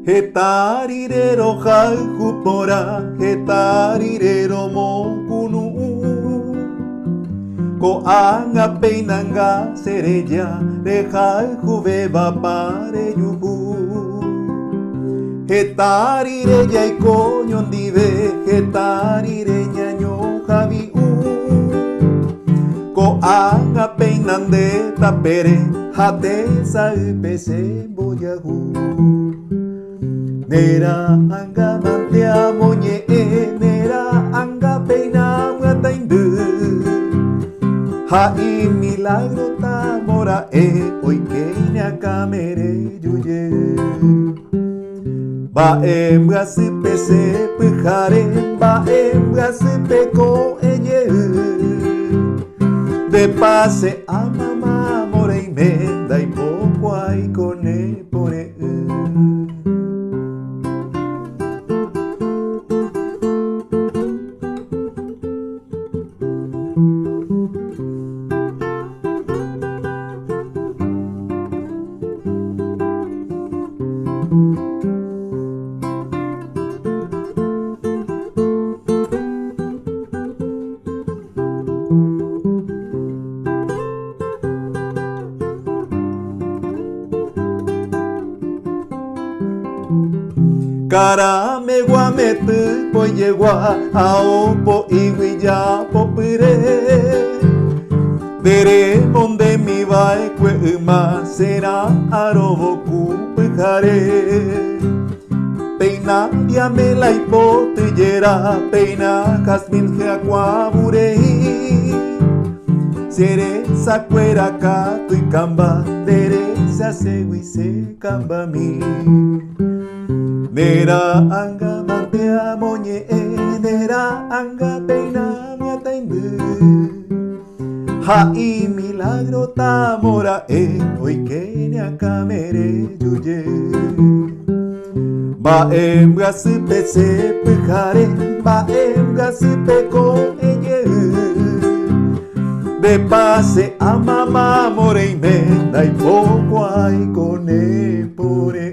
Hetarirero jaijupora, hetarirero mokunu. Ko'anga peinanga sereya, rejaijuveba pareyuhu. Hetarire yaiko ñondive, hetarire ñaño javiu. Ko'anga peinande tapere, hate saipese boyahu. Nera anga mantea moñe, nera anga peina muataindu. Hai milagro tamora oikeine akamere yuye. Baem gasipe se pujare, baem gasipe ko eye. De pase a mamá more y menda y poco hay con pone. Cara me guametu poyegua aopo iguilla popire. Dere monde mi vai quema será arobo cupujare. Peina diame la hipotellera, peina jasmin jacuaburei. Sere sacuera catu y camba, dere se asegui se camba mi. Nera anga mantea moñe, nera anga peina muataindu. Hai milagro tamora oikeine akamere yuye. Baem gasipe se pujare, baem gasipe ko eye. De pase a mamá more y menda y poco hay con pore.